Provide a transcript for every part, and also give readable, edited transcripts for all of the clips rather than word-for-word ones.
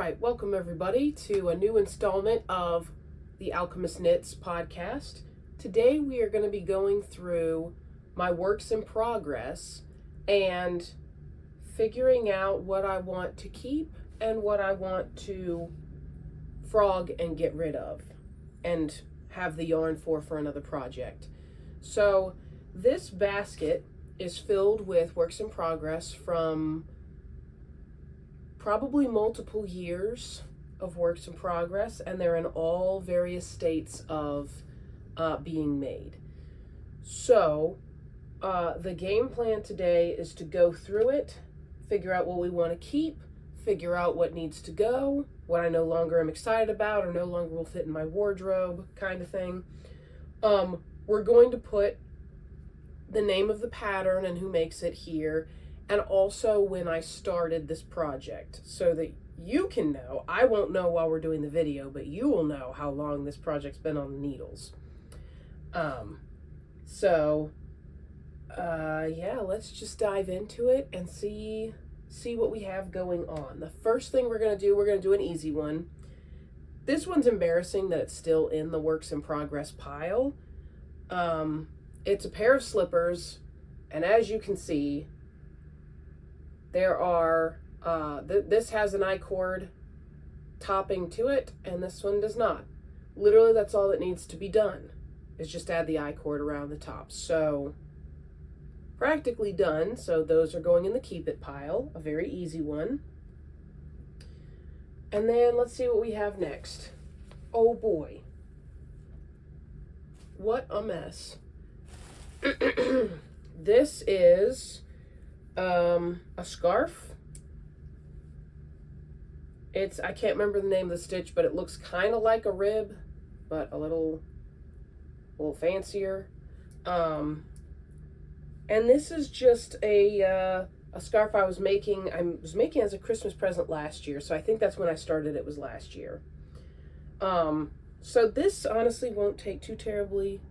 right, welcome everybody to a new installment of the Alchemist Knits podcast. Today we are going to be going through my works in progress and figuring out what I want to keep and what I want to frog and get rid of and have the yarn for another project. So this basket is filled with works in progress from probably multiple years of works in progress, and they're in all various states of being made. So the game plan today is to go through it, figure out what we want to keep, figure out what needs to go, what I no longer am excited about or no longer will fit in my wardrobe, kind of thing. We're going to put the name of the pattern and who makes it here, and also when I started this project, so that you can know. I won't know while we're doing the video, but you will know how long this project's been on the needles. Yeah, let's just dive into it and see what we have going on. The first thing we're gonna do an easy one. This one's embarrassing that it's still in the works in progress pile. It's a pair of slippers, and as you can see, there are, this has an I-cord topping to it, and this one does not. Literally, that's all that needs to be done, is just add the I-cord around the top. So, practically done. So those are going in the keep it pile, a very easy one. And then let's see what we have next. Oh boy. What a mess. This is a scarf. I can't remember the name of the stitch, but it looks kind of like a rib, but a little fancier. And this is just a scarf I was making as a Christmas present last year, so I think that's when I started. It was last year. So this honestly won't take too terribly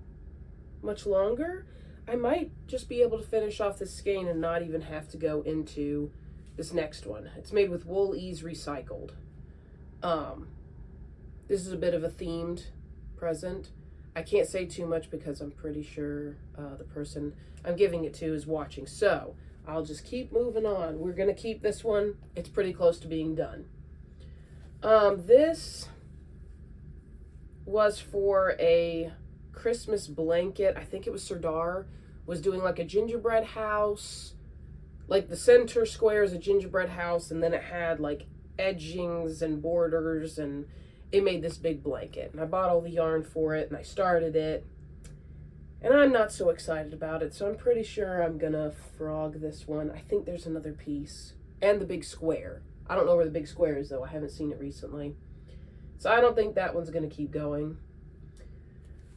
much longer. I might just be able to finish off this skein and not even have to go into this next one. It's made with Wool Ease Recycled. This is a bit of a themed present. I can't say too much because I'm pretty sure the person I'm giving it to is watching. So I'll just keep moving on. We're going to keep this one. It's pretty close to being done. This was for a Christmas blanket. I think it was Serdar was doing like a gingerbread house. Like the center square is a gingerbread house, and then it had like edgings and borders, and it made this big blanket. And I bought all the yarn for it, and I started it. And I'm not so excited about it, so I'm pretty sure I'm gonna frog this one. I think there's another piece. And the big square. I don't know where the big square is, though. I haven't seen it recently. So I don't think that one's gonna keep going.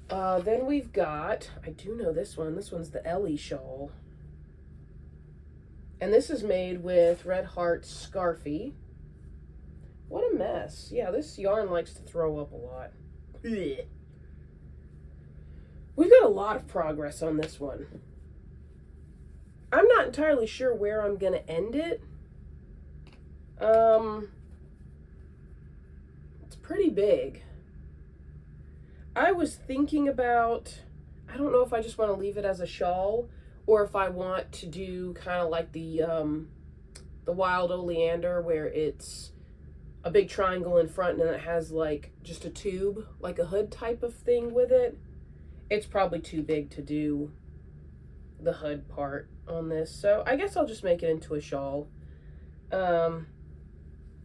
Then we've got, I do know this one. This one's the Ellie shawl. And this is made with Red Heart Scarfy. What a mess. Yeah, this yarn likes to throw up a lot. Blech. We've got a lot of progress on this one. I'm not entirely sure where I'm going to end it. It's pretty big. I was thinking about, I don't know if I just want to leave it as a shawl or if I want to do kind of like the Wild Oleander, where it's a big triangle in front and then it has like just a tube, like a hood type of thing with it. It's probably too big to do the hood part on this, so I guess I'll just make it into a shawl. I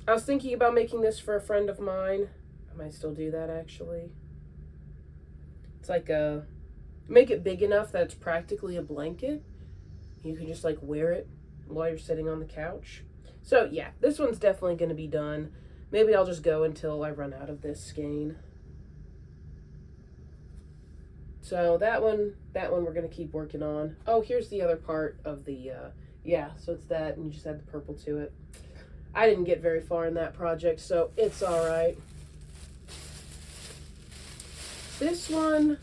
was thinking about making this for a friend of mine. I might still do that, actually. It's like make it big enough that it's practically a blanket. You can just like wear it while you're sitting on the couch. So yeah, this one's definitely going to be done. Maybe I'll just go until I run out of this skein. So that one we're going to keep working on. Oh, here's the other part of the, yeah, so it's that, and you just add the purple to it. I didn't get very far in that project, so it's all right. This one,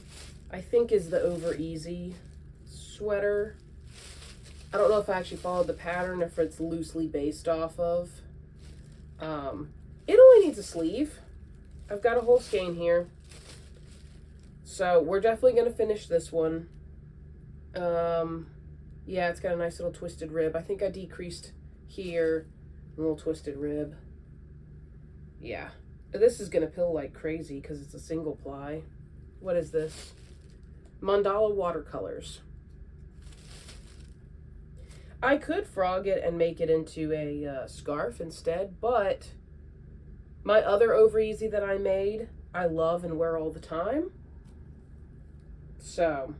I think, is the Over Easy sweater. I don't know if I actually followed the pattern, if it's loosely based off of. It'll needs a sleeve. I've got a whole skein here. So we're definitely going to finish this one. Yeah, it's got a nice little twisted rib. I think I decreased here, a little twisted rib. Yeah, this is going to pill like crazy because it's a single ply. What is this? Mandala watercolors. I could frog it and make it into a scarf instead, but my other over easy that I made, I love and wear all the time. So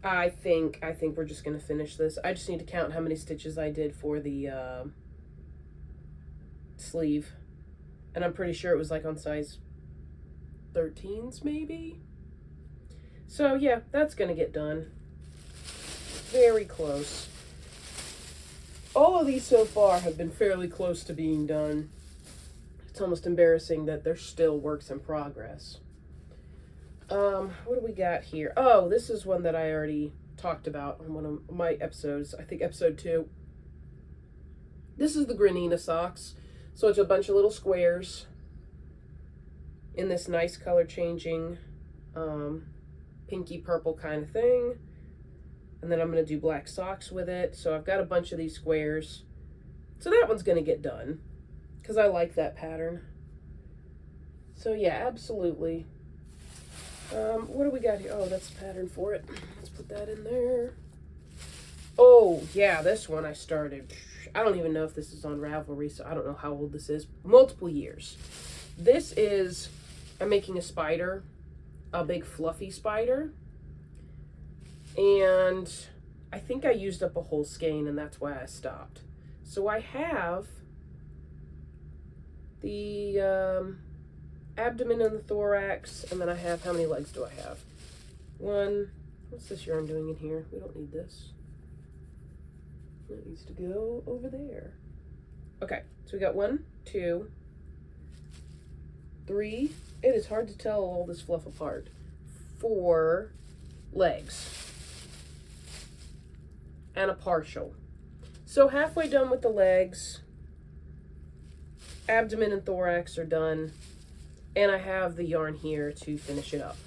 I think we're just going to finish this. I just need to count how many stitches I did for the sleeve. And I'm pretty sure it was like on size 13s maybe. So yeah, that's going to get done. Very close. All of these so far have been fairly close to being done. It's almost embarrassing that they're still works in progress. What do we got here? Oh, this is one that I already talked about on one of my episodes. I think episode 2. This is the Granina socks. So it's a bunch of little squares in this nice color changing, pinky purple kind of thing. And then I'm going to do black socks with it. So I've got a bunch of these squares. So that one's going to get done because I like that pattern. So yeah, absolutely. What do we got here? Oh, that's the pattern for it. Let's put that in there. Oh, yeah, this one I started. I don't even know if this is on Ravelry, so I don't know how old this is. Multiple years. This is, I'm making a spider, a big fluffy spider. And I think I used up a whole skein, and that's why I stopped. So I have the abdomen and the thorax, and then I have, how many legs do I have? One, what's this yarn doing in here? We don't need this. It needs to go over there. Okay, so we got 1, 2, 3. It is hard to tell all this fluff apart. 4 legs. And a partial. So halfway done with the legs. Abdomen and thorax are done. And I have the yarn here to finish it up.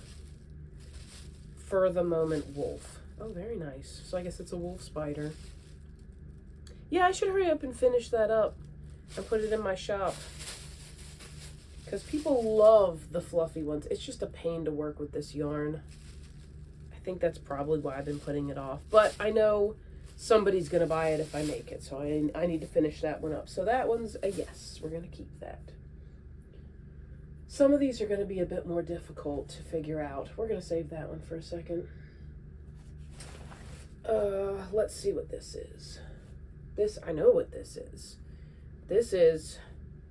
For the moment, wolf. Oh, very nice. So I guess it's a wolf spider. Yeah, I should hurry up and finish that up and put it in my shop. Because people love the fluffy ones. It's just a pain to work with this yarn. I think that's probably why I've been putting it off. But I know somebody's going to buy it if I make it. So I need to finish that one up. So that one's a yes. We're going to keep that. Some of these are going to be a bit more difficult to figure out. We're going to save that one for a second. Let's see what this is. This, I know what this is. This is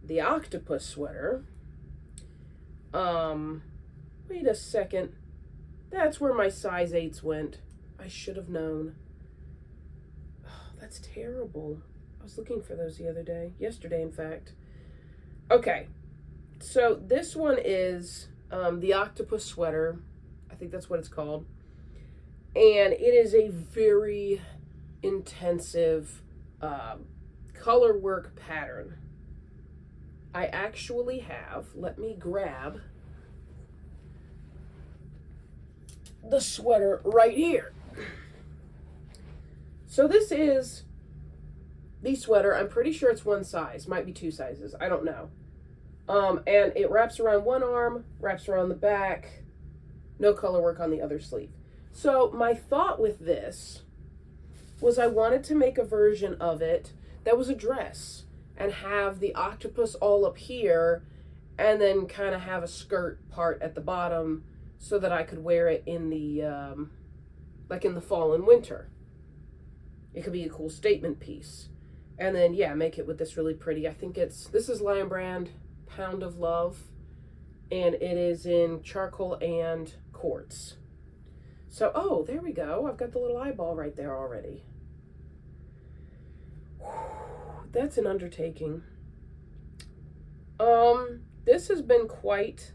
the Octopus sweater. Wait a second. That's where my size 8s went. I should have known. Oh, that's terrible. I was looking for those the other day. Yesterday, in fact. Okay. So this one is the Octopus sweater. I think that's what it's called. And it is a very intensive color work pattern. I actually have, let me grab the sweater right here. So this is the sweater. I'm pretty sure it's one size, might be 2 sizes, I don't know. And it wraps around one arm, wraps around the back, no color work on the other sleeve. So my thought with this was I wanted to make a version of it that was a dress and have the octopus all up here and then kind of have a skirt part at the bottom so that I could wear it in the, like in the fall and winter. It could be a cool statement piece. And then, yeah, make it with this really pretty, I think this is Lion Brand Pound of Love, and it is in charcoal and quartz. So, oh, there we go. I've got the little eyeball right there already. That's an undertaking. This has been quite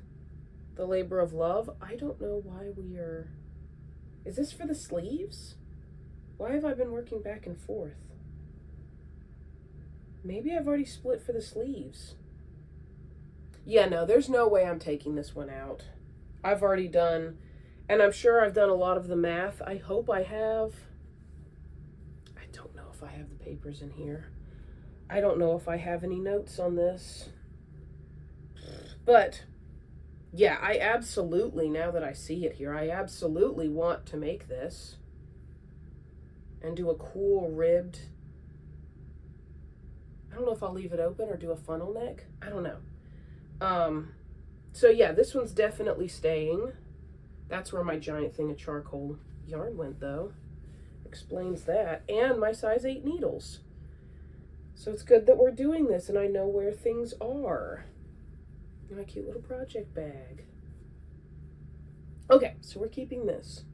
the labor of love. I don't know why we are... Is this for the sleeves? Why have I been working back and forth? Maybe I've already split for the sleeves. Yeah, no, there's no way I'm taking this one out. I've already done, and I'm sure I've done a lot of the math. I hope I have. I don't know if I have the papers in here. I don't know if I have any notes on this. But, yeah, I absolutely, now that I see it here, I absolutely want to make this. And do a cool ribbed, I don't know if I'll leave it open or do a funnel neck. I don't know. So yeah, this one's definitely staying. That's where my giant thing of charcoal yarn went though. Explains that. And my size 8 needles. So it's good that we're doing this and I know where things are. In my cute little project bag. Okay, so we're keeping this.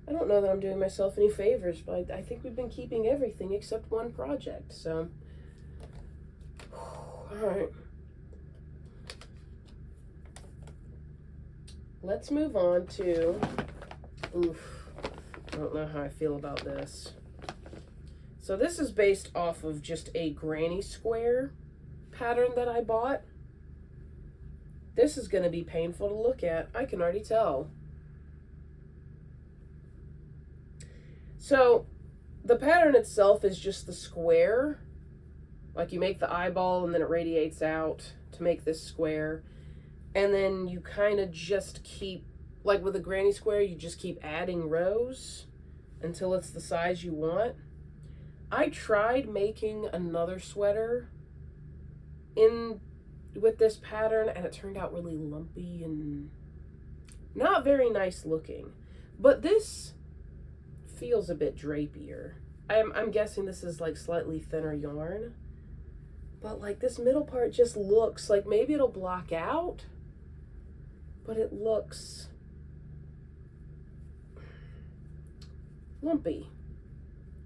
I don't know that I'm doing myself any favors, but I think we've been keeping everything except one project, so. Alright. Let's move on to, oof, I don't know how I feel about this. So this is based off of just a granny square pattern that I bought. This is going to be painful to look at. I can already tell. So the pattern itself is just the square. Like you make the eyeball and then it radiates out to make this square. And then you kind of just keep, like with a granny square, you just keep adding rows until it's the size you want. I tried making another sweater with this pattern and it turned out really lumpy and not very nice looking. But this feels a bit drapier. I'm guessing this is like slightly thinner yarn. But like this middle part just looks like maybe it'll block out. But it looks lumpy.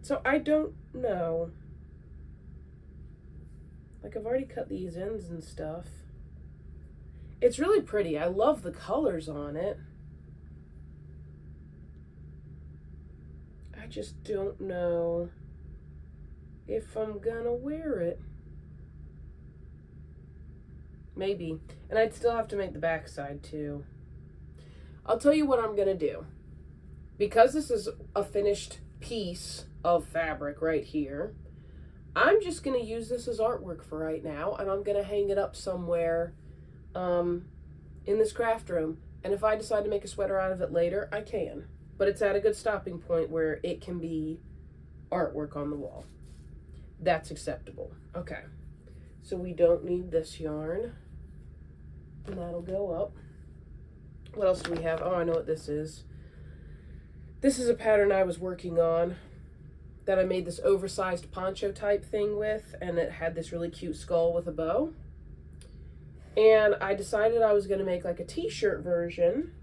So I don't know. Like I've already cut these ends and stuff. It's really pretty. I love the colors on it. I just don't know if I'm gonna wear it. Maybe. And I'd still have to make the back side too. I'll tell you what I'm gonna do. Because this is a finished piece of fabric right here, I'm just gonna use this as artwork for right now, and I'm gonna hang it up somewhere in this craft room. And if I decide to make a sweater out of it later, I can. But it's at a good stopping point where it can be artwork on the wall. That's acceptable. Okay. So we don't need this yarn. And that'll go up. What else do we have? Oh, I know what this is. This is a pattern I was working on that I made this oversized poncho type thing with, and it had this really cute skull with a bow. And I decided I was going to make like a t-shirt version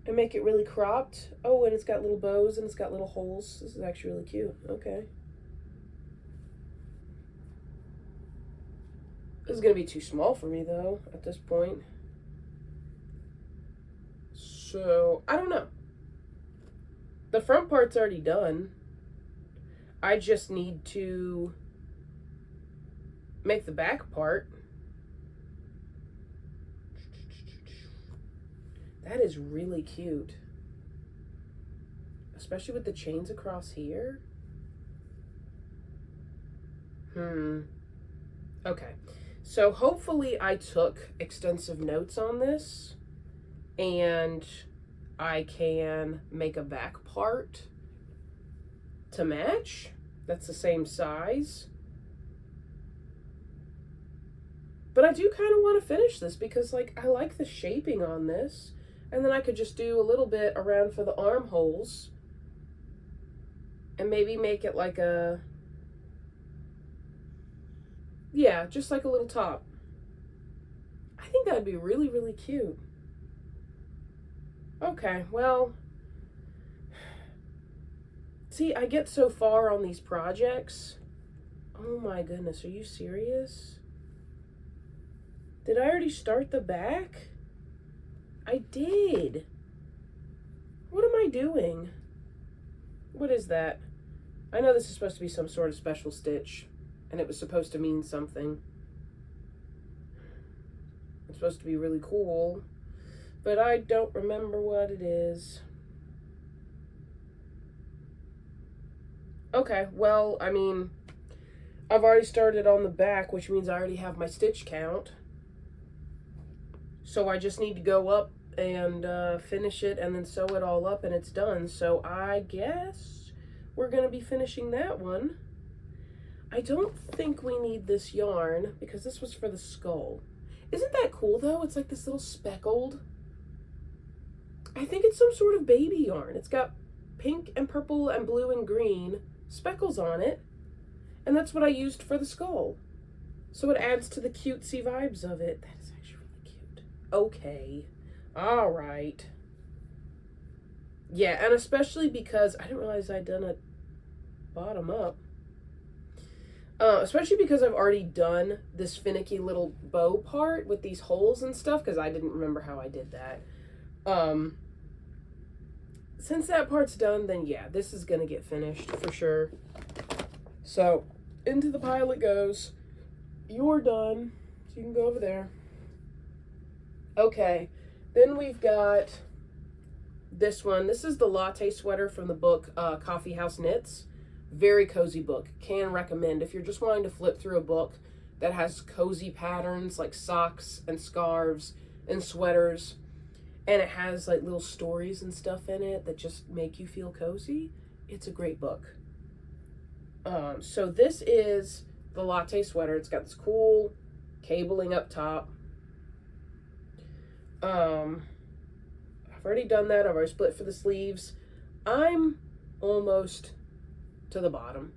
and make it really cropped. Oh, and it's got little bows and it's got little holes. This is actually really cute. Okay. This is going to be too small for me, though, at this point. So, I don't know. The front part's already done. I just need to make the back part. That is really cute. Especially with the chains across here. Okay. So hopefully I took extensive notes on this and I can make a back part to match. That's the same size. But I do kind of want to finish this because like I like the shaping on this. And then I could just do a little bit around for the armholes and maybe make it like a, yeah, just like a little top. I think that'd be really, really cute. Okay, well, see, I get so far on these projects. Oh my goodness, are you serious? Did I already start the back? I did. What am I doing? What is that? I know this is supposed to be some sort of special stitch, and it was supposed to mean something. supposed to be really cool, but I don't remember what it is. Okay, well, I mean, I've already started on the back, which means I already have my stitch count. So I just need to go up and finish it and then sew it all up and it's done. So I guess we're going to be finishing that one. I don't think we need this yarn because this was for the skull. Isn't that cool though? It's like this little speckled. I think it's some sort of baby yarn. It's got pink and purple and blue and green speckles on it. And that's what I used for the skull. So it adds to the cutesy vibes of it. That is actually really cute. Okay. All right. Yeah, and especially because I didn't realize I'd done it bottom up. Especially because I've already done this finicky little bow part with these holes and stuff, because I didn't remember how I did that. Since that part's done, then yeah, this is going to get finished for sure. So, into the pile it goes. You're done, so you can go over there. Okay, then we've got this one. This is the Latte sweater from the book Coffee House Knits. Very cozy book. Can recommend if you're just wanting to flip through a book that has cozy patterns like socks and scarves and sweaters, and it has like little stories and stuff in it that just make you feel cozy. It's a great book. So this is the Latte sweater. It's got this cool cabling up top. I've already done that. I've already split for the sleeves. I'm almost to the bottom,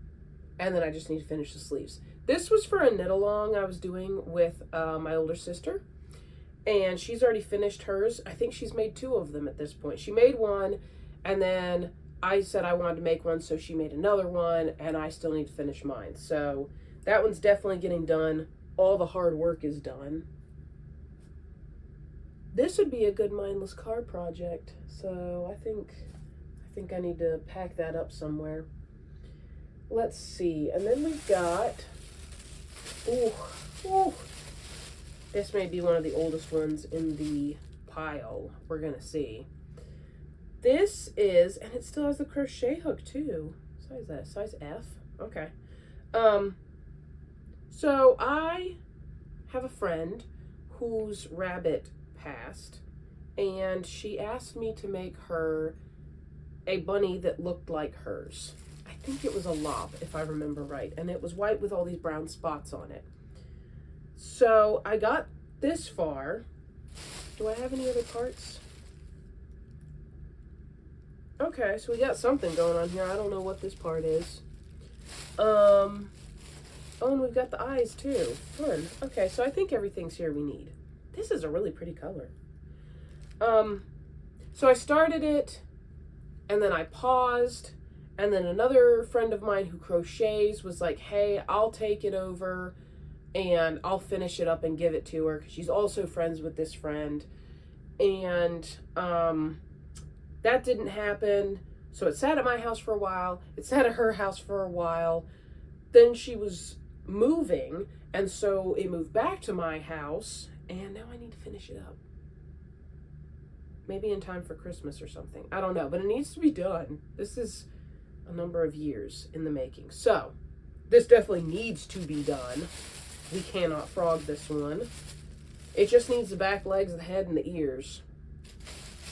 and then I just need to finish the sleeves. This was for a knit along I was doing with my older sister, and she's already finished hers. I think she's made 2 of them at this point. She made one, and then I said I wanted to make one, so she made another one, and I still need to finish mine. So that one's definitely getting done. All the hard work is done. This would be a good mindless card project, so I think I need to pack that up somewhere. Let's see, and then we've got, this may be one of the oldest ones in the pile. We're gonna see. This is, and it still has the crochet hook too. What size is that? Size F? Okay. So I have a friend whose rabbit passed, and she asked me to make her a bunny that looked like hers. I think it was a lop, if I remember right, and it was white with all these brown spots on it. So I got this far. Do I have any other parts? Okay, so we got something going on here. I don't know what this part is. Oh, and we've got the eyes too. Fun. Okay, so I think everything's here we need. This is a really pretty color. So I started it, and then I paused, and then another friend of mine who crochets was like, hey, I'll take it over, and I'll finish it up and give it to her, because she's also friends with this friend. And, that didn't happen, so it sat at my house for a while, it sat at her house for a while, then she was moving, and so it moved back to my house, and now I need to finish it up. Maybe in time for Christmas or something. I don't know, but it needs to be done. This is a number of years in the making. So, this definitely needs to be done. We cannot frog this one. It just needs the back legs, the head, and the ears.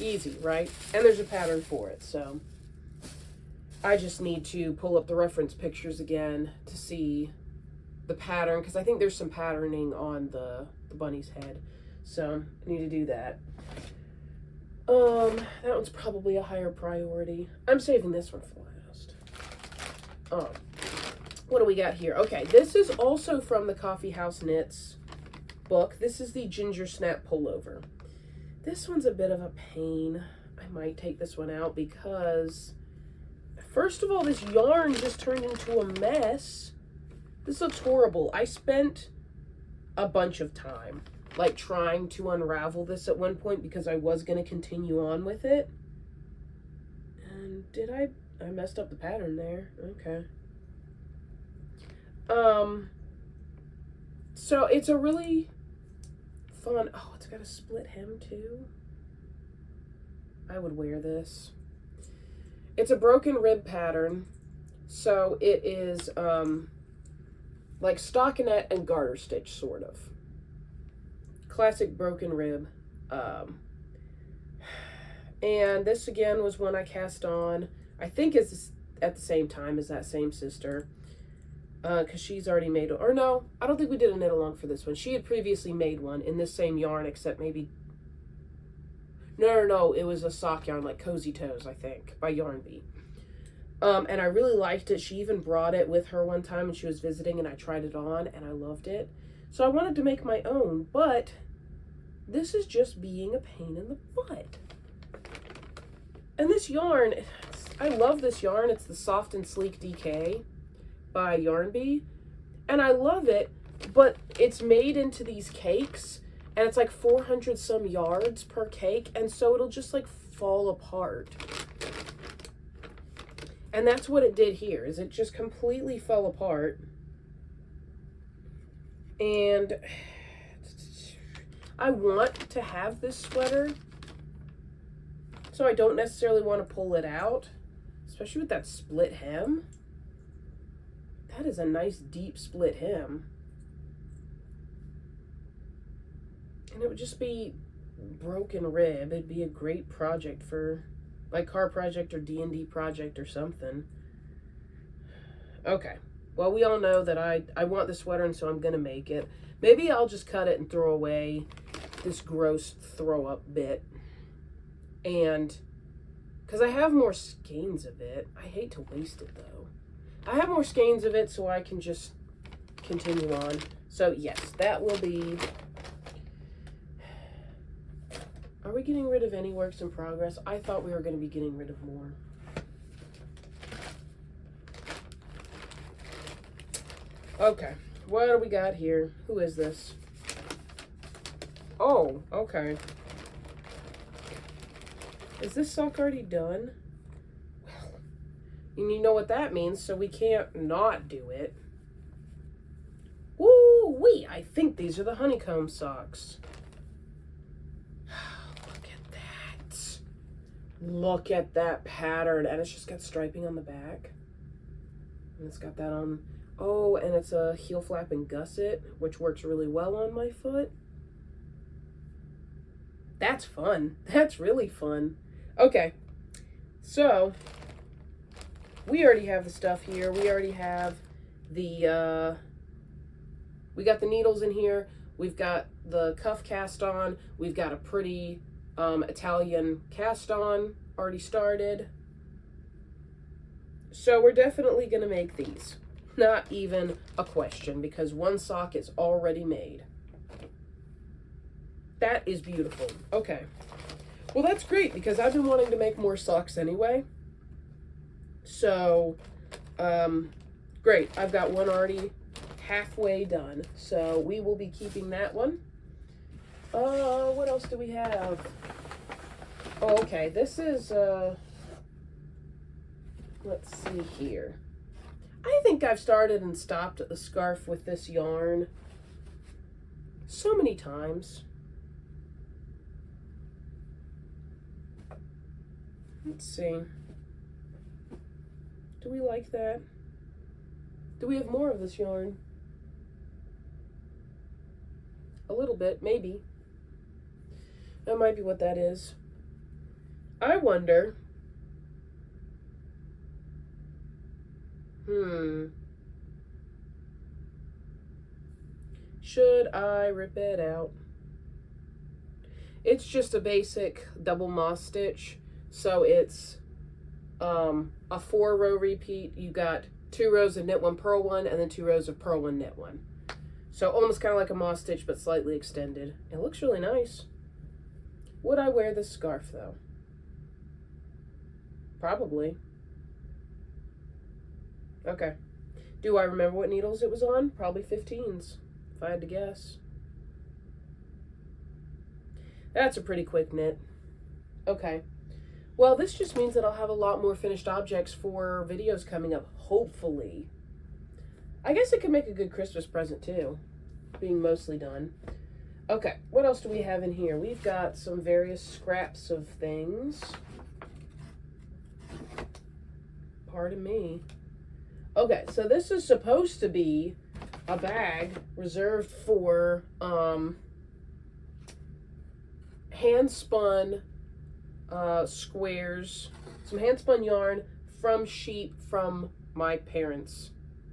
Easy, right? And there's a pattern for it, so I just need to pull up the reference pictures again to see the pattern, because I think there's some patterning on the bunny's head, so I need to do that. That one's probably a higher priority. I'm saving this one for last. What do we got here? Okay, this is also from the Coffee House Knits book. This is the Gingersnap Pullover. This one's a bit of a pain. I might take this one out because, first of all, this yarn just turned into a mess. This looks horrible. I spent a bunch of time, like, trying to unravel this at one point because I was going to continue on with it. And did I messed up the pattern there. Okay. So it's a really fun. Oh, it's got a split hem too. I would wear this. It's a broken rib pattern. So it is like stockinette and garter stitch, sort of. Classic broken rib. And this again was one I cast on. I think it's at the same time as that same sister. Because she's already made, or no, I don't think we did a knit along for this one. She had previously made one in this same yarn, except maybe, no, it was a sock yarn, like Cozy Toes, I think, by Yarn Bee. And I really liked it. She even brought it with her one time when she was visiting, and I tried it on, and I loved it. So I wanted to make my own, but this is just being a pain in the butt. And this yarn, I love this yarn. It's the Soft and Sleek DK by Yarn Bee, and I love it, but it's made into these cakes, and it's like 400 some yards per cake, and so it'll just like fall apart. And that's what it did here, is it just completely fell apart. And I want to have this sweater, so I don't necessarily want to pull it out, especially with that split hem. That is a nice deep split hem. And it would just be broken rib. It'd be a great project for like car project or D&D project or something. Okay. Well, we all know that I want the sweater, and so I'm going to make it. Maybe I'll just cut it and throw away this gross throw up bit. And because I have more skeins of it. I hate to waste it though. I have more skeins of it, so I can just continue on. So yes, that will be... Are we getting rid of any works in progress? I thought we were going to be getting rid of more. Okay, what do we got here? Who is this? Oh, okay. Is this sock already done? And you know what that means, so we can't not do it. Woo-wee! I think these are the Honeycomb socks. Look at that. Look at that pattern. And it's just got striping on the back. And it's got that on... Oh, and it's a heel flap and gusset, which works really well on my foot. That's fun. That's really fun. Okay. So... we already have the stuff here. We already have the, we got the needles in here. We've got the cuff cast on. We've got a pretty Italian cast on already started. So we're definitely going to make these. Not even a question, because one sock is already made. That is beautiful. Okay. Well, that's great, because I've been wanting to make more socks anyway. So, great. I've got one already halfway done. So we will be keeping that one. What else do we have? Oh, okay. This is, let's see here. I think I've started and stopped a scarf with this yarn so many times. Let's see. Do we like that? Do we have more of this yarn? A little bit, maybe. That might be what that is. I wonder. Should I rip it out? It's just a basic double moss stitch. So it's a 4-row repeat. You got 2 rows of knit 1, purl 1, and then 2 rows of purl 1, knit 1. So almost kind of like a moss stitch, but slightly extended. It looks really nice. Would I wear this scarf though? Probably. Okay. Do I remember what needles it was on? Probably 15s, if I had to guess. That's a pretty quick knit. Okay. Well, this just means that I'll have a lot more finished objects for videos coming up, hopefully. I guess it could make a good Christmas present too, being mostly done. Okay, what else do we have in here? We've got some various scraps of things. Pardon me. Okay, so this is supposed to be a bag reserved for hand-spun squares, some hand-spun yarn from sheep from my parents'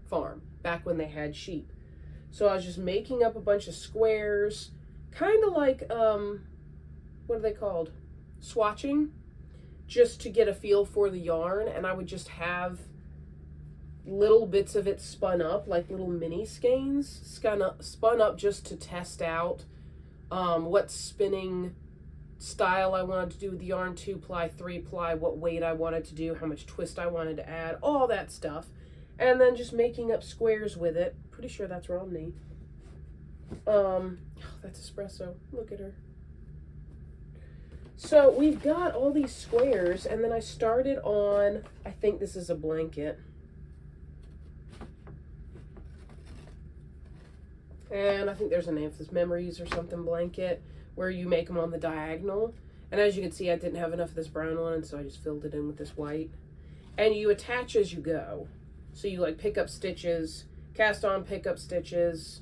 farm, back when they had sheep. So I was just making up a bunch of squares, kind of like, what are they called? Swatching, just to get a feel for the yarn, and I would just have little bits of it spun up, like little mini skeins, spun up just to test out what spinning style I wanted to do with the yarn, 2-ply, 3-ply, what weight I wanted to do, how much twist I wanted to add, all that stuff. And then just making up squares with it. Pretty sure that's Romney. Oh, that's espresso. Look at her. So we've got all these squares, and then I started on, I think this is a blanket. And I think there's a name for this, Memories or something blanket, where you make them on the diagonal. And as you can see, I didn't have enough of this brown one, so I just filled it in with this white. And you attach as you go. So you like pick up stitches, cast on, pick up stitches,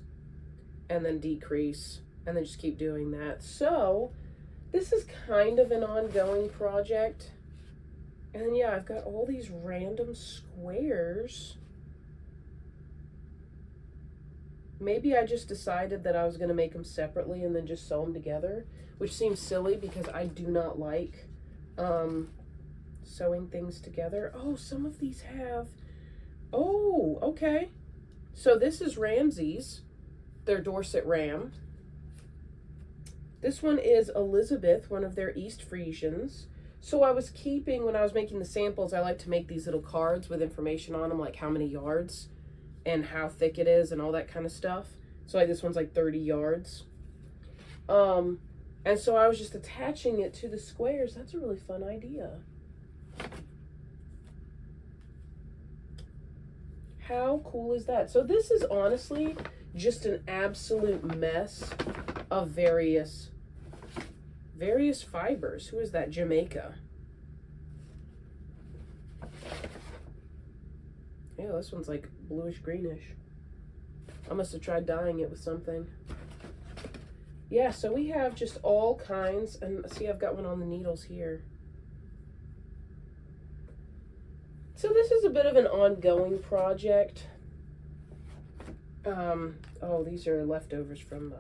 and then decrease, and then just keep doing that. So this is kind of an ongoing project. And then, yeah, I've got all these random squares. Maybe I just decided that I was going to make them separately and then just sew them together, which seems silly because I do not like sewing things together. Oh, some of these have... Oh, okay. So this is Ramsey's, their Dorset Ram. This one is Elizabeth, one of their East Frisians. So I was keeping, when I was making the samples, I like to make these little cards with information on them, like how many yards and how thick it is and all that kind of stuff. So like this one's like 30 yards. And so I was just attaching it to the squares. That's a really fun idea. How cool is that? So this is honestly just an absolute mess of various fibers. Who is that? Jamaica. Yeah, this one's like bluish greenish. I must have tried dyeing it with something. Yeah, so we have just all kinds, and see, I've got one on the needles here. So this is a bit of an ongoing project. Oh, these are leftovers from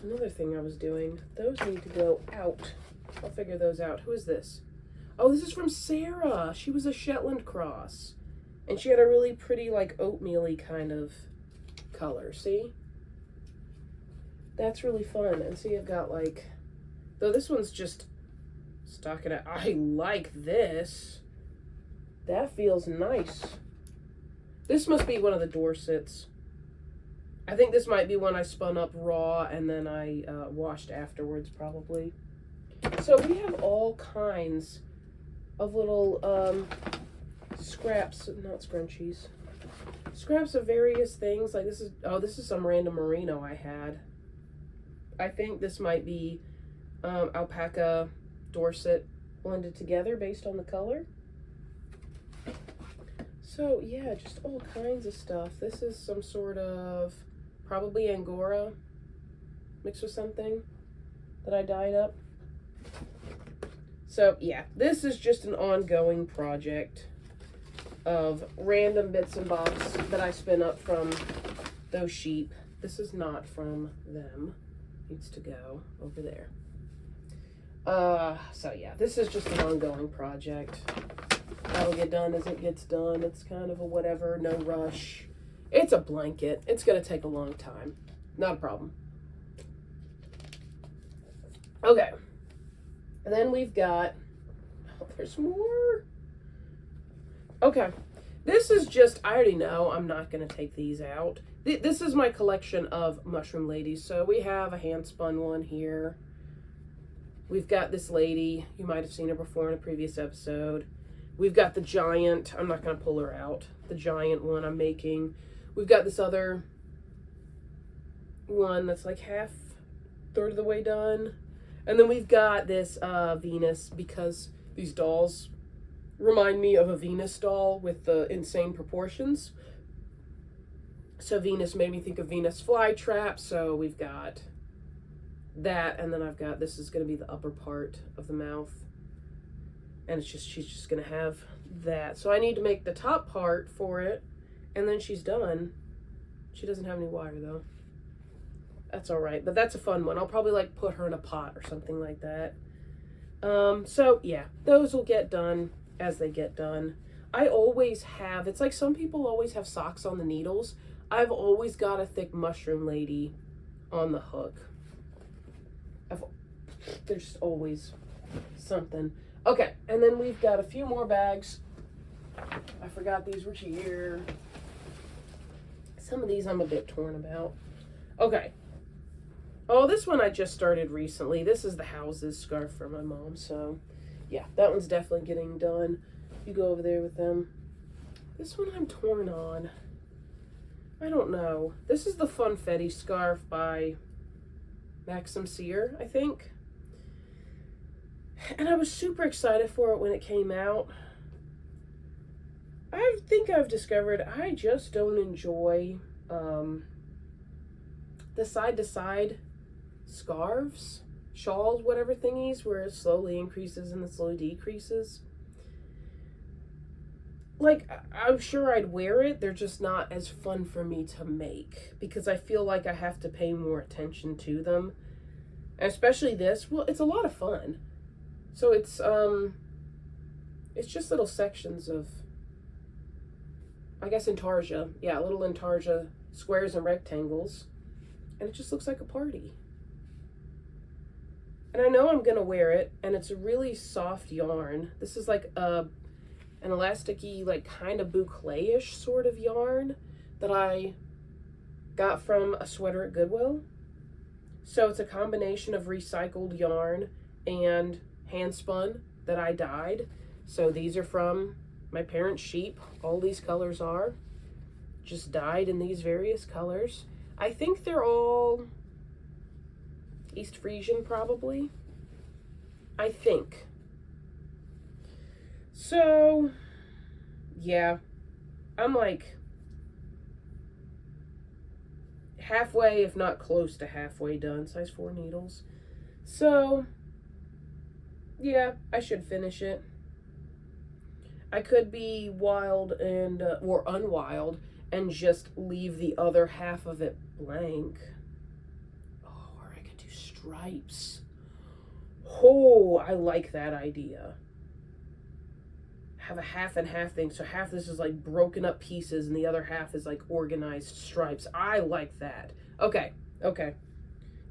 another thing I was doing. Those need to go out. I'll figure those out. Who is this? Oh, this is from Sarah. She was a Shetland cross. And she had a really pretty, like, oatmeal-y kind of color, see? That's really fun. And see, I've got, like... Though this one's just stockinette. I like this. That feels nice. This must be one of the Dorsets. I think this might be one I spun up raw and then I washed afterwards, probably. So we have all kinds of little scraps, not scrunchies, scraps of various things. Like this is, oh, this is some random merino I had. I think this might be alpaca Dorset blended together based on the color. So yeah, just all kinds of stuff. This is some sort of probably Angora mixed with something that I dyed up. So yeah, this is just an ongoing project of random bits and bobs that I spin up from those sheep. This is not from them. Needs to go over there. So yeah, this is just an ongoing project. That'll get done as it gets done. It's kind of a whatever, no rush. It's a blanket. It's gonna take a long time. Not a problem. Okay. And then we've got, oh, there's more. Okay. This is just, I already know I'm not gonna take these out. This is my collection of mushroom ladies. So we have a hand spun one here. We've got this lady. You might have seen her before in a previous episode. We've got the giant. I'm not going to pull her out. The giant one I'm making. We've got this other one that's like half third of the way done. And then we've got this Venus, because these dolls remind me of a Venus doll with the insane proportions. So Venus made me think of Venus flytrap. So we've got that, and then I've got, this is going to be the upper part of the mouth. And it's just, she's just going to have that. So I need to make the top part for it, and then she's done. She doesn't have any wire though. That's all right, but that's a fun one. I'll probably like put her in a pot or something like that. So yeah, those will get done as they get done. I always have, it's like some people always have socks on the needles. I've always got a thick mushroom lady on the hook. There's always something. Okay, and then we've got a few more bags. I forgot these were here. Some of these I'm a bit torn about. Okay. Oh, this one I just started recently. This is the Houses scarf for my mom. So, yeah, that one's definitely getting done. You go over there with them. This one I'm torn on. I don't know. This is the Funfetti scarf by Maxim Sear, I think. And I was super excited for it when it came out. I think I've discovered I just don't enjoy the side-to-side scarves, shawls, whatever thingies, where it slowly increases and then slowly decreases. Like, I'm sure I'd wear it. They're just not as fun for me to make because I feel like I have to pay more attention to them. And especially this, well, it's a lot of fun. So it's just little sections of, I guess, intarsia. Yeah, little intarsia squares and rectangles. And it just looks like a party. And I know I'm going to wear it, and it's a really soft yarn. This is like an elasticy, like kind of boucle-ish sort of yarn that I got from a sweater at Goodwill. So it's a combination of recycled yarn and hand spun that I dyed. So these are from my parents' sheep. All these colors are just dyed in these various colors. I think they're all East Frisian, probably. I think. So, yeah. I'm like halfway, if not close to halfway done. Size 4 needles. So, yeah, I should finish it. I could be wild and, or unwild, and just leave the other half of it blank. Oh, or I could do stripes. Oh, I like that idea. Have a half and half thing. So half this is like broken up pieces and the other half is like organized stripes. I like that. Okay, okay.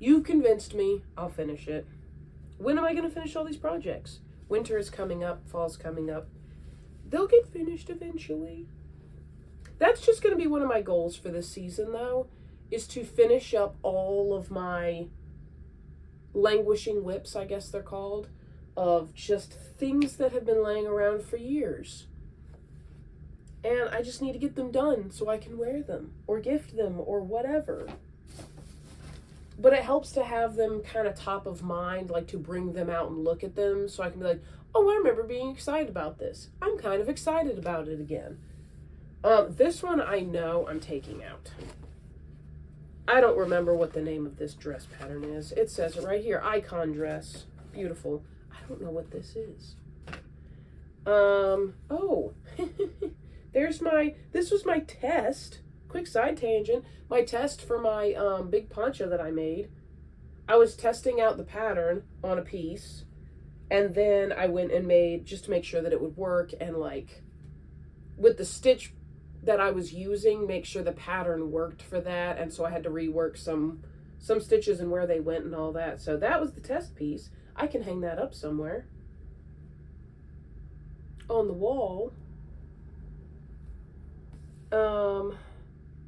You've convinced me. I'll finish it. When am I going to finish all these projects? Winter is coming up. Fall's coming up. They'll get finished eventually. That's just going to be one of my goals for this season, though, is to finish up all of my languishing WIPs, I guess they're called, of just things that have been laying around for years. And I just need to get them done so I can wear them or gift them or whatever. But it helps to have them kind of top of mind, like to bring them out and look at them so I can be like, oh, I remember being excited about this. I'm kind of excited about it again. This one I know I'm taking out. I don't remember what the name of this dress pattern is. It says it right here. Icon dress. Beautiful. I don't know what this is. Oh. This was my test. Quick side tangent. My test for my big poncho that I made. I was testing out the pattern on a piece. And then I went and made, just to make sure that it would work, and like, with the stitch that I was using, make sure the pattern worked for that. And so I had to rework some stitches and where they went and all that. So that was the test piece. I can hang that up somewhere on the wall.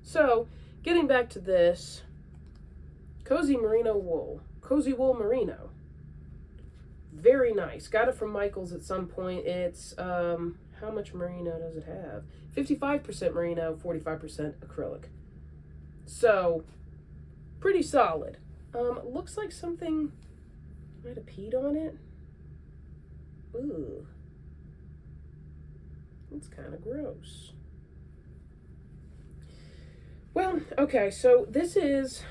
So getting back to this, Cozy Merino wool, Cozy Wool Merino. Very nice. Got it from Michael's at some point. It's, how much merino does it have? 55% merino, 45% acrylic. So, pretty solid. Looks like something might have peed on it. Ooh. That's kind of gross. Well, okay, so this is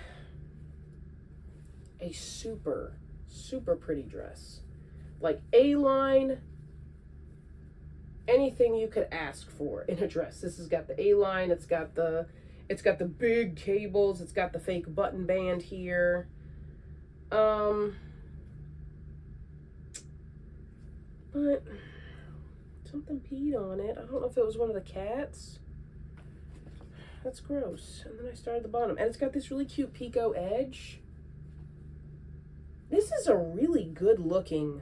a super, super pretty dress. Like A-line, anything you could ask for in a dress. This has got the A-line, it's got the big cables, it's got the fake button band here. But something peed on it. I don't know if it was one of the cats. That's gross. And then I started the bottom. And it's got this really cute picot edge. This is a really good looking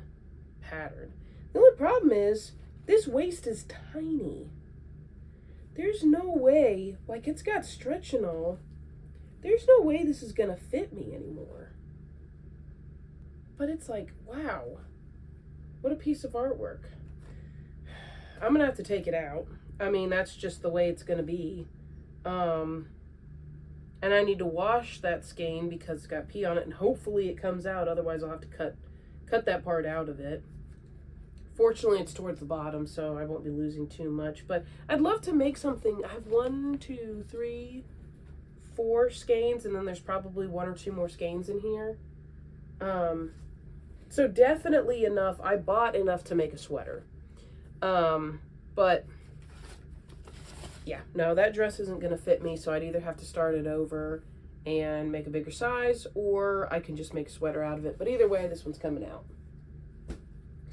pattern. The only problem is this waist is tiny. There's no way, like it's got stretch and all. There's no way this is gonna fit me anymore. But it's like, wow. What a piece of artwork. I'm gonna have to take it out. I mean, that's just the way it's gonna be. And I need to wash that skein because it's got pee on it, and hopefully it comes out. Otherwise, I'll have to cut that part out of it. Fortunately, it's towards the bottom, so I won't be losing too much. But I'd love to make something. I have 1, 2, 3, 4 skeins, and then there's probably 1 or 2 more skeins in here. So definitely enough. I bought enough to make a sweater. But yeah, no, that dress isn't going to fit me, so I'd either have to start it over and make a bigger size, or I can just make a sweater out of it. But either way, this one's coming out.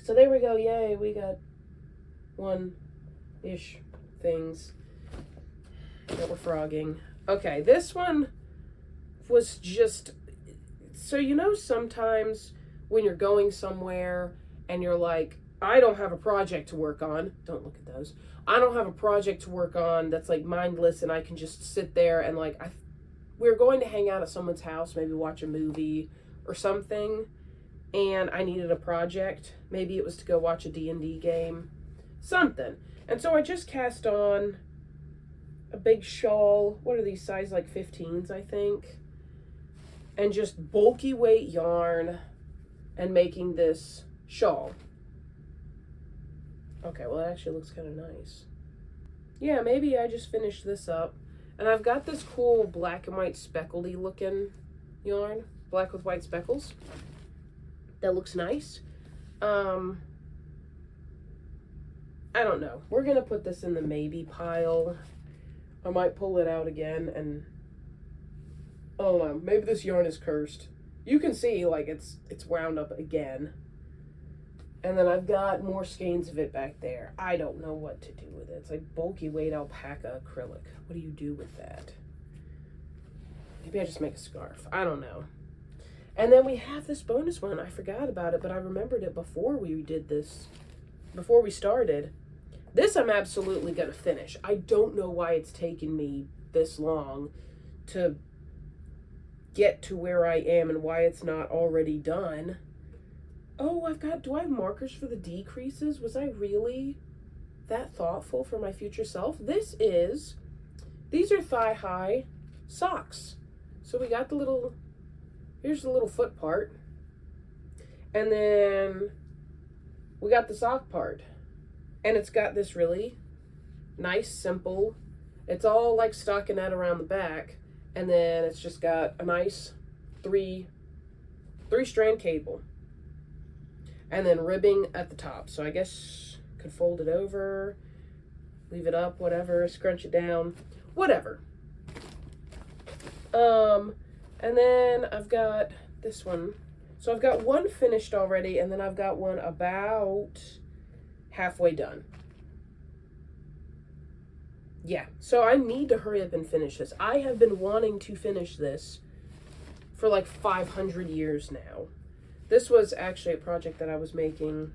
So there we go. Yay, we got 1-ish things that we're frogging. Okay, this one was just, so you know sometimes when you're going somewhere and you're like, I don't have a project to work on. Don't look at those. I don't have a project to work on that's like mindless, and I can just sit there and like, we're going to hang out at someone's house, maybe watch a movie or something, and I needed a project. Maybe it was to go watch a D&D game, something. And so I just cast on a big shawl. What are these, size like 15s, I think? And just bulky weight yarn and making this shawl. Okay, well, it actually looks kind of nice. Yeah, maybe I just finished this up. And I've got this cool black and white speckledy looking yarn. Black with white speckles. That looks nice. I don't know. We're going to put this in the maybe pile. I might pull it out again and... I don't know. Maybe this yarn is cursed. You can see, like, it's wound up again. And then I've got more skeins of it back there. I don't know what to do with it. It's like bulky weight alpaca acrylic. What do you do with that? Maybe I just make a scarf. I don't know. And then we have this bonus one. I forgot about it, but I remembered it before we did this. Before we started. This I'm absolutely going to finish. I don't know why it's taken me this long to get to where I am and why it's not already done. Oh, do I have markers for the decreases? Was I really that thoughtful for my future self? These are thigh-high socks. So we got here's the little foot part. And then we got the sock part. And it's got this really nice, simple, it's all like stockinette around the back. And then it's just got a nice three-strand cable. And then ribbing at the top. So I guess could fold it over, leave it up, whatever, scrunch it down, whatever. And then I've got this one. So I've got one finished already, and then I've got one about halfway done. Yeah, so I need to hurry up and finish this. I have been wanting to finish this for like 500 years now. This was actually a project that I was making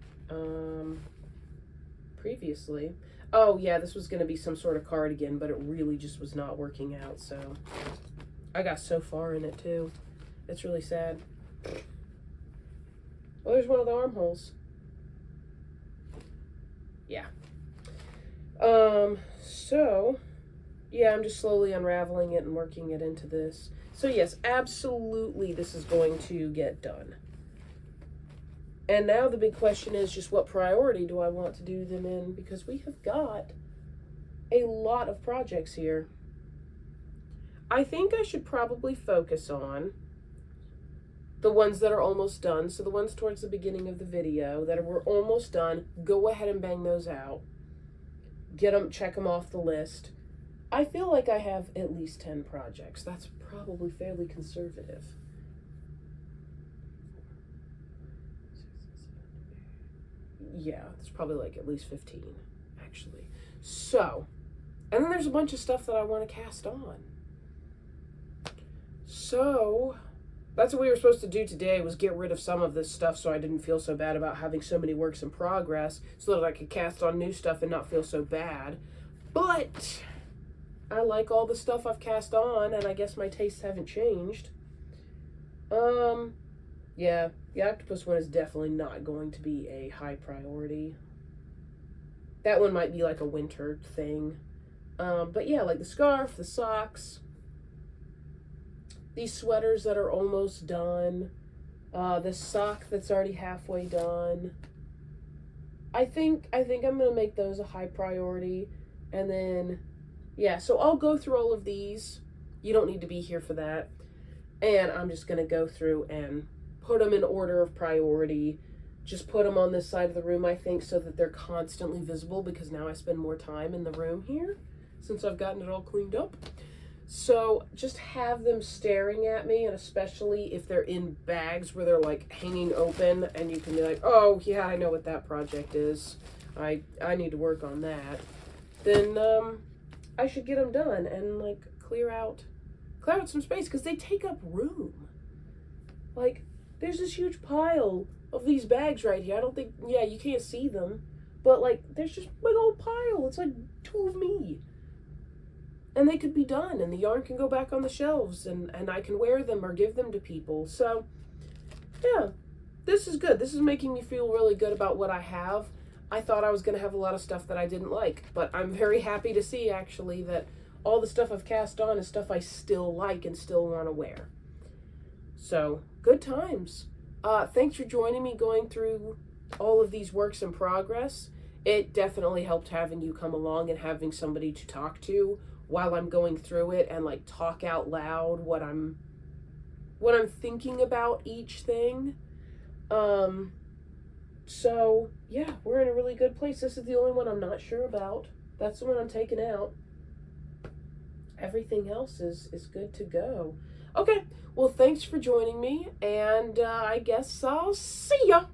previously. Oh yeah, this was going to be some sort of cardigan, but it really just was not working out, so I got so far in it too. It's really sad. Well, there's one of the armholes. Yeah. So, yeah, I'm just slowly unraveling it and working it into this. So yes, absolutely this is going to get done. And now the big question is just what priority do I want to do them in? Because we have got a lot of projects here. I think I should probably focus on the ones that are almost done. So the ones towards the beginning of the video that were almost done, go ahead and bang those out. Get them, check them off the list. I feel like I have at least 10 projects. That's probably fairly conservative. Yeah, it's probably like at least 15, actually. So, and then there's a bunch of stuff that I want to cast on. So, that's what we were supposed to do today, was get rid of some of this stuff so I didn't feel so bad about having so many works in progress, so that I could cast on new stuff and not feel so bad. But I like all the stuff I've cast on, and I guess my tastes haven't changed. Yeah, the octopus one is definitely not going to be a high priority. That one might be like a winter thing. But yeah, like the scarf, the socks, these sweaters that are almost done, the sock that's already halfway done. I think I'm gonna make those a high priority. And then, yeah, so I'll go through all of these. You don't need to be here for that. And I'm just gonna go through and put them in order of priority. Just put them on this side of the room, I think, so that they're constantly visible, because now I spend more time in the room here since I've gotten it all cleaned up. So just have them staring at me, and especially if they're in bags where they're like hanging open and you can be like, oh yeah, I know what that project is. I need to work on that. Then I should get them done and like clear out some space, because they take up room. Like, there's this huge pile of these bags right here. I don't think, yeah, you can't see them, but like, there's just a big old pile. It's like 2 of me. And they could be done, and the yarn can go back on the shelves, and I can wear them or give them to people. So, yeah, this is good. This is making me feel really good about what I have. I thought I was going to have a lot of stuff that I didn't like, but I'm very happy to see, actually, that all the stuff I've cast on is stuff I still like and still want to wear. So, good times. Thanks for joining me going through all of these works in progress. It definitely helped having you come along and having somebody to talk to while I'm going through it, and like talk out loud what I'm thinking about each thing. So yeah, we're in a really good place. This is the only one I'm not sure about. That's the one I'm taking out. Everything else is good to go. Okay, well, thanks for joining me, and I guess I'll see ya.